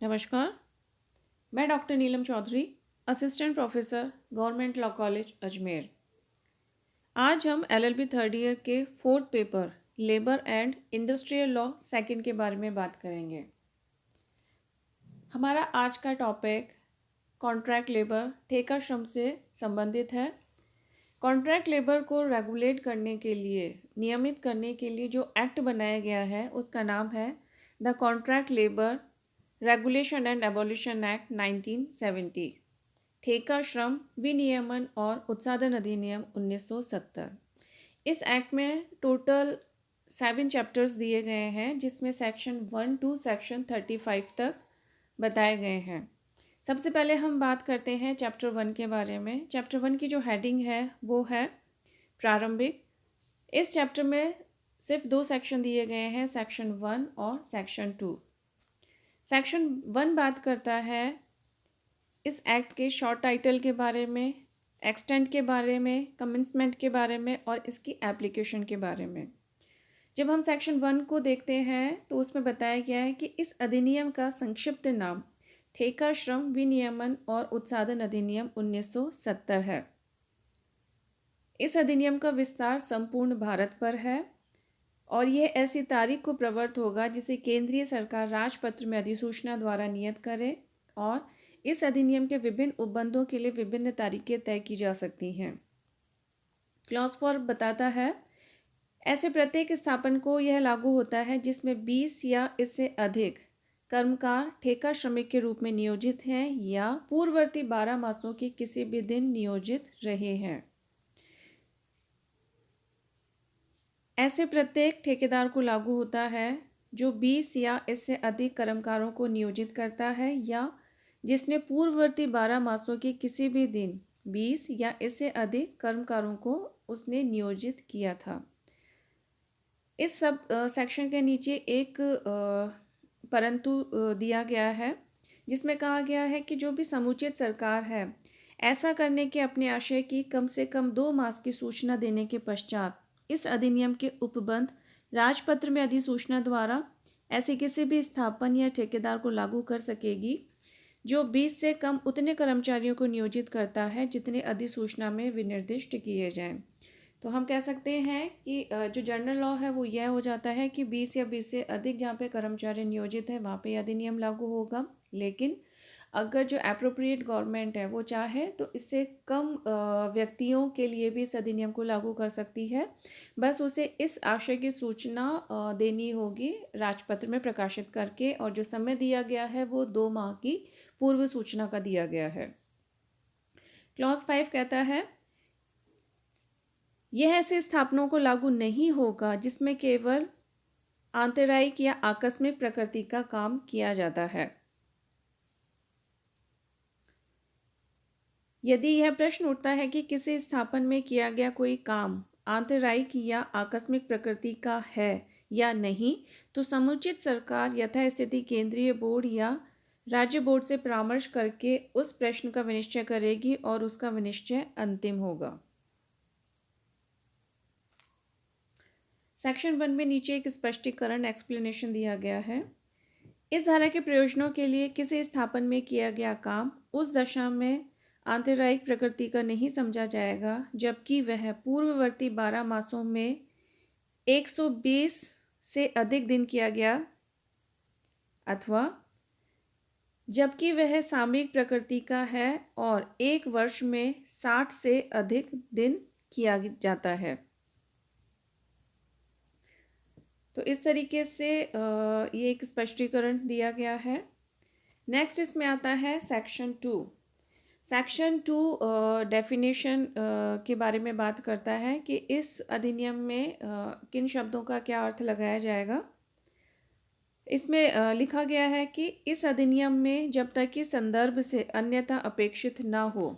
नमस्कार। मैं doctor Neelam Chaudhary, assistant professor, government law college Ajmer. आज हम एलएलबी थर्ड ईयर के fourth paper labour and industrial law second के बारे में बात करेंगे। हमारा आज का टॉपिक कॉन्ट्रैक्ट लेबर, ठेका श्रम से संबंधित है। कॉन्ट्रैक्ट लेबर को रेगुलेट करने के लिए, नियमित करने के लिए जो एक्ट बनाया गया है उसका नाम है the contract labour regulation and abolition act 1970। ठेका श्रम विनियमन और उत्साधन अधिनियम 1970। इस एक्ट में टोटल 7 चैप्टर्स दिए गए हैं, जिसमें सेक्शन 1 टू सेक्शन 35 तक बताए गए हैं। सबसे पहले हम बात करते हैं चैप्टर 1 के बारे में। चैप्टर 1 की जो हेडिंग है वो है प्रारंभिक। इस चैप्टर में सिर्फ 2 सेक्शन दिए गए हैं, सेक्शन 1 और सेक्शन 2। सेक्शन 1 बात करता है इस एक्ट के शॉर्ट टाइटल के बारे में, एक्सटेंट के बारे में, कमेंसमेंट के बारे में और इसकी एप्लीकेशन के बारे में। जब हम सेक्शन 1 को देखते हैं तो उसमें बताया गया है कि इस अधिनियम का संक्षिप्त नाम ठेका श्रम विनियमन और उत्साधन अधिनियम 1970 है। इस अधिनियम का विस्तार संपूर्ण भारत पर है और यह ऐसी तारीख को प्रवर्त होगा जिसे केंद्रीय सरकार राजपत्र में अधिसूचना द्वारा नियत करे और इस अधिनियम के विभिन्न उपबंधों के लिए विभिन्न तारीखें तय की जा सकती हैं। क्लॉज 4 बताता है ऐसे प्रत्येक स्थापन को यह लागू होता है जिसमें 20 या इससे अधिक कर्मकार ठेका श्रमिक के रूप में नियोजित हैं या पूर्ववर्ती 12 मासों के किसी भी दिन नियोजित रहे हैं। ऐसे प्रत्येक ठेकेदार को लागू होता है जो 20 या इससे अधिक कर्मकारों को नियोजित करता है या जिसने पूर्ववर्ती 12 मासों के किसी भी दिन 20 या इससे अधिक कर्मकारों को उसने नियोजित किया था। इस सब सेक्शन के नीचे एक परंतु दिया गया है जिसमें कहा गया है कि जो भी समुचित सरकार है ऐसा करने के अपने आशय की कम से कम 2 मास की सूचना देने के पश्चात इस अधिनियम के उपबंध राजपत्र में अधिसूचना द्वारा ऐसे किसी भी स्थापन या ठेकेदार को लागू कर सकेगी जो 20 से कम उतने कर्मचारियों को नियोजित करता है जितने अधिसूचना में विनिर्दिष्ट किए जाएं। तो हम कह सकते हैं कि जो जनरल लॉ है वो यह हो जाता है कि 20 या 20 से अधिक जहाँ पे कर्मचारी नियोजित है वहाँ पे अधिनियम लागू होगा। लेकिन अगर जो एप्रोप्रिएट गवर्नमेंट है वो चाहे तो इससे कम व्यक्तियों के लिए भी इस अधिनियम को लागू कर सकती है। बस उसे इस आशय की सूचना देनी होगी राजपत्र में प्रकाशित करके, और जो समय दिया गया है वो 2 माह की पूर्व सूचना का दिया गया है। क्लॉज 5 कहता है यह ऐसे स्थापनों को लागू नहीं होगा जिसमें केवल आंतरायिक या आकस्मिक प्रकृति का काम किया जाता है। यदि यह प्रश्न उठता है कि किसी स्थापन में किया गया कोई काम आंतरायिक या आकस्मिक प्रकृति का है या नहीं, तो समुचित सरकार यथास्थिति केंद्रीय बोर्ड या राज्य बोर्ड से परामर्श करके उस प्रश्न का विनिश्चय करेगी और उसका विनिश्चय अंतिम होगा। सेक्शन 1 में नीचे एक स्पष्टीकरण एक्सप्लेनेशन दिया गया है। इस धारा के प्रयोजनों के लिए किसी स्थापन में किया गया काम उस दशा में आंतरायिक प्रकृति का नहीं समझा जाएगा जबकि वह पूर्ववर्ती 12 मासों में 120 से अधिक दिन किया गया, अथवा जबकि वह सामयिक प्रकृति का है और 1 वर्ष में 60 से अधिक दिन किया जाता है। तो इस तरीके से ये एक स्पष्टीकरण दिया गया है। नेक्स्ट इसमें आता है सेक्शन 2। सेक्शन 2 डेफिनेशन के बारे में बात करता है कि इस अधिनियम में किन शब्दों का क्या अर्थ लगाया जाएगा। इसमें लिखा गया है कि इस अधिनियम में जब तक कि संदर्भ से अन्यथा अपेक्षित ना हो,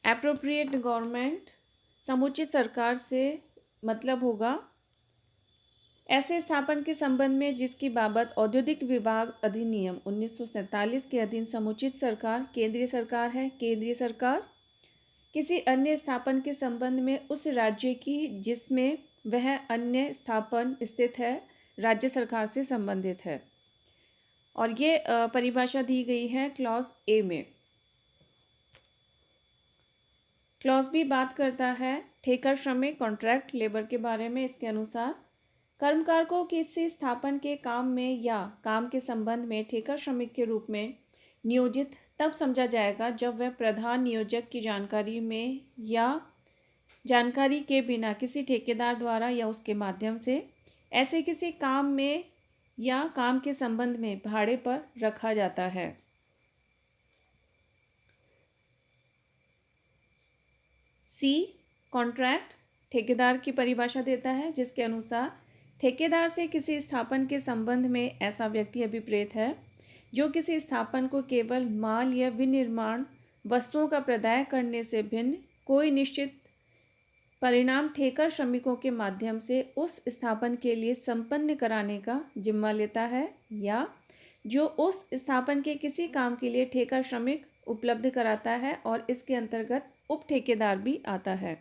एप्रोप्रिएट गवर्नमेंट समुचित सरकार से मतलब होगा ऐसे स्थापन के संबंध में जिसकी बाबत औद्योगिक विभाग अधिनियम 1947 के अधीन समुचित सरकार केंद्रीय सरकार है। केंद्रीय सरकार किसी अन्य स्थापन के संबंध में उस राज्य की जिसमें वह अन्य स्थापन स्थित है राज्य सरकार से संबंधित है। और ये परिभाषा दी गई है क्लॉज ए में। क्लॉज बी बात करता है ठेका श्रमिक कॉन्ट्रैक्ट लेबर के बारे में। इसके अनुसार कर्मकार को किसी स्थापन के काम में या काम के संबंध में ठेका श्रमिक के रूप में नियोजित तब समझा जाएगा जब वह प्रधान नियोजक की जानकारी में या जानकारी के बिना किसी ठेकेदार द्वारा या उसके माध्यम से ऐसे किसी काम में या काम के संबंध में भाड़े पर रखा जाता है। सी कॉन्ट्रैक्ट ठेकेदार की परिभाषा देता है, जिसके अनुसार ठेकेदार से किसी स्थापन के संबंध में ऐसा व्यक्ति अभिप्रेत है जो किसी स्थापन को केवल माल या विनिर्माण वस्तुओं का प्रदाय करने से भिन्न कोई निश्चित परिणाम ठेका श्रमिकों के माध्यम से उस स्थापन के लिए संपन्न कराने का जिम्मा लेता है, या जो उस स्थापन के किसी काम के लिए ठेका श्रमिक उपलब्ध कराता है और इसके अंतर्गत उप ठेकेदार भी आता है।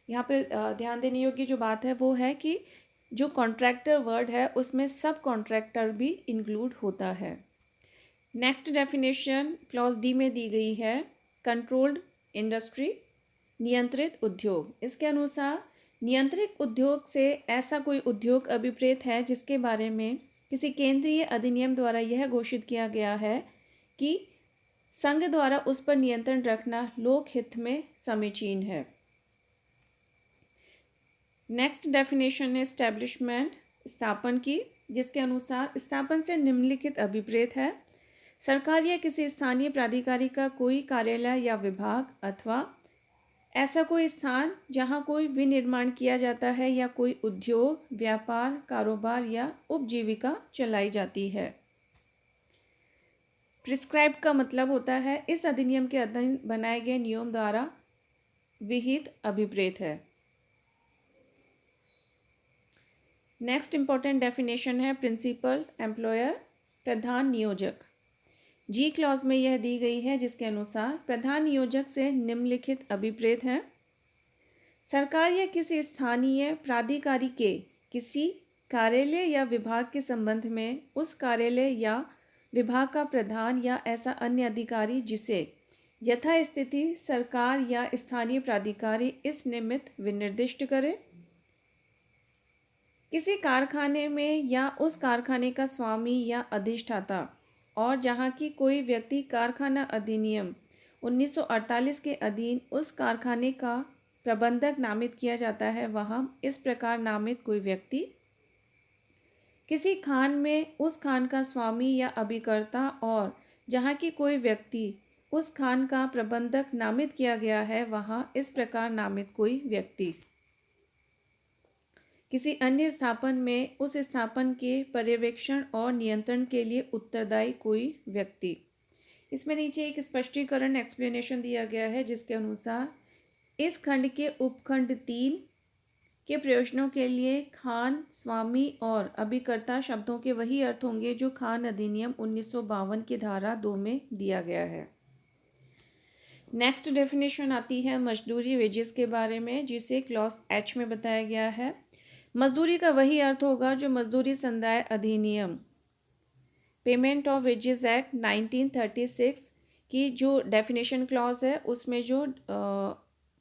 यहाँ पे ध्यान देने योग्य जो बात है वो है कि जो कॉन्ट्रैक्टर वर्ड है उसमें सब कॉन्ट्रैक्टर भी इंक्लूड होता है। नेक्स्ट डेफिनेशन क्लॉज डी में दी गई है कंट्रोल्ड इंडस्ट्री नियंत्रित उद्योग। इसके अनुसार नियंत्रित उद्योग से ऐसा कोई उद्योग अभिप्रेत है जिसके बारे में किसी केंद्रीय अधिनियम द्वारा यह घोषित किया गया है कि संघ द्वारा उस पर नियंत्रण रखना लोक हित में समीचीन है। नेक्स्ट डेफिनेशन है एस्टैब्लिशमेंट स्थापन की, जिसके अनुसार स्थापन से निम्नलिखित अभिप्रेत है सरकार या किसी स्थानीय प्राधिकारी का कोई कार्यालय या विभाग अथवा ऐसा कोई स्थान जहां कोई विनिर्माण किया जाता है या कोई उद्योग व्यापार कारोबार या उपजीविका चलाई जाती है। प्रिस्क्राइब्ड का मतलब होता है इस अधिनियम के अधीन बनाए गए नियम द्वारा विहित अभिप्रेत है। नेक्स्ट इंपॉर्टेंट डेफिनेशन है प्रिंसिपल एम्प्लॉयर प्रधान नियोजक। जी क्लॉज में यह दी गई है, जिसके अनुसार प्रधान नियोजक से निम्नलिखित अभिप्रेत हैं सरकार या किसी स्थानीय प्राधिकारी के किसी कार्यालय या विभाग के संबंध में उस कार्यालय या विभाग का प्रधान या ऐसा अन्य अधिकारी जिसे यथास्थिति सरकार या स्थानीय प्राधिकारी इस निमित्त विनिर्दिष्ट करे, किसी कारखाने में या उस कारखाने का स्वामी या अधिष्ठाता, और जहाँ की कोई व्यक्ति कारखाना अधिनियम 1948 के अधीन उस कारखाने का प्रबंधक नामित किया जाता है, वहाँ इस प्रकार नामित कोई व्यक्ति किसी खान में उस खान का स्वामी या अभिकर्ता, और जहाँ की कोई व्यक्ति उस खान का प्रबंधक नामित किया गया है, वहाँ इस प्रकार नामित कोई व्यक्ति किसी अन्य स्थापन में उस स्थापन के पर्यवेक्षण और नियंत्रण के लिए उत्तरदायी कोई व्यक्ति। इसमें नीचे एक स्पष्टीकरण एक्सप्लेनेशन दिया गया है, जिसके अनुसार इस खंड के उपखंड 3 के प्रयोजनों के लिए खान स्वामी और अभिकर्ता शब्दों के वही अर्थ होंगे जो खान अधिनियम 1952 की धारा 2 में दिया गया है। नेक्स्ट डेफिनेशन आती है मजदूरी वेजेस के बारे में, जिसे क्लॉज एच में बताया गया है। मजदूरी का वही अर्थ होगा जो मजदूरी संदाय अधिनियम पेमेंट ऑफ वेजेस एक्ट 1936 की जो डेफिनेशन क्लॉज है उसमें जो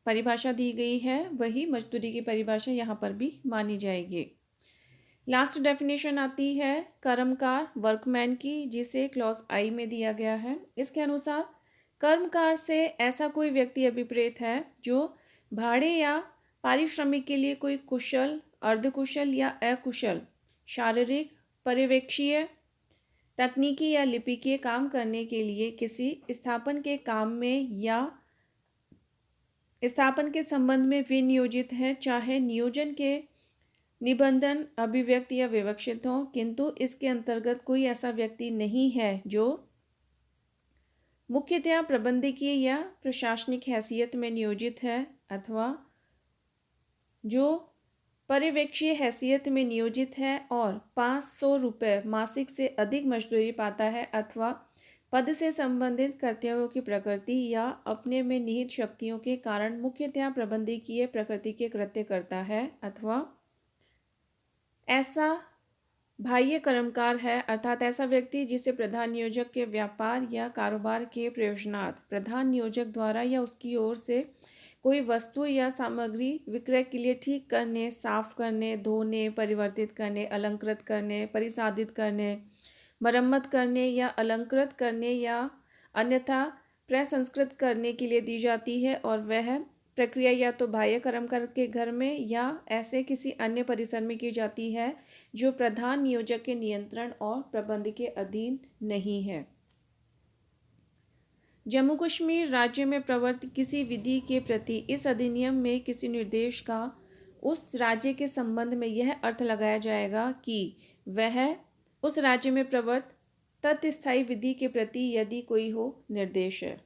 परिभाषा दी गई है वही मजदूरी की परिभाषा यहाँ पर भी मानी जाएगी। लास्ट डेफिनेशन आती है कर्मकार वर्कमैन की, जिसे क्लॉज आई में दिया गया है। इसके अनुसार कर्मकार से ऐसा कोई व्यक्ति अभिप्रेत है जो भाड़े या पारिश्रमिक के लिए कोई कुशल अर्धकुशल या अकुशल शारीरिक पर्यवेक्षीय तकनीकी या लिपिकीय काम करने के लिए किसी स्थापन के काम में या स्थापन के संबंध में विनियोजित है, चाहे नियोजन के निबंधन अभिव्यक्ति या विवक्षित हो, किंतु इसके अंतर्गत कोई ऐसा व्यक्ति नहीं है जो मुख्यतया प्रबंधकीय या प्रशासनिक हैसियत में नियोजित है अथवा जो पर्यवेक्षीय हैसियत में नियोजित है और 500 रुपये मासिक से अधिक मजदूरी पाता है, अथवा पद से संबंधित कर्तव्यों की प्रकृति या अपने में निहित शक्तियों के कारण मुख्यतया प्रबंधकीय प्रकृति के कृत्य करता है, अथवा ऐसा बाह्य कर्मकार है अर्थात ऐसा व्यक्ति जिसे प्रधान नियोजक के व्यापार या कारोबार के प्रयोजनार्थ प्रधान नियोजक द्वारा या उसकी ओर से कोई वस्तु या सामग्री विक्रय के लिए ठीक करने, साफ करने, धोने, परिवर्तित करने, अलंकृत करने, परिसाधित करने, मरम्मत करने या अलंकृत करने या अन्यथा प्रसंस्कृत करने के लिए दी जाती है और वह प्रक्रिया या तो बाह्य कर्मकार के घर में या ऐसे किसी अन्य परिसर में की जाती है जो प्रधान नियोजक के नियंत्रण और प्रबंध के अधीन नहीं है। जम्मू कश्मीर राज्य में प्रवर्तित किसी विधि के प्रति इस अधिनियम में किसी निर्देश का उस राज्य के संबंध में यह अर्थ लगाया जाएगा कि वह उस राज्य में प्रवर्तित तत्स्थायी विधि के प्रति यदि कोई हो निर्देश है।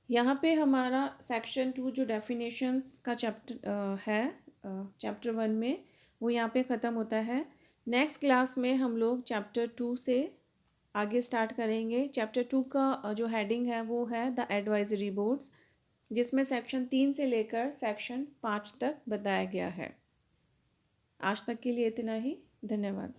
यहाँ पे हमारा सेक्शन 2 जो डेफिनेशंस का चैप्टर है चैप्टर 1 में वो यहाँ पे ख़त्म होता है। नेक्स्ट क्लास में हम लोग चैप्टर 2 से आगे स्टार्ट करेंगे। चैप्टर 2 का जो हेडिंग है वो है द एडवाइजरी बोर्ड्स, जिसमें सेक्शन 3 से लेकर सेक्शन 5 तक बताया गया है। आज तक के लिए इतना ही। धन्यवाद।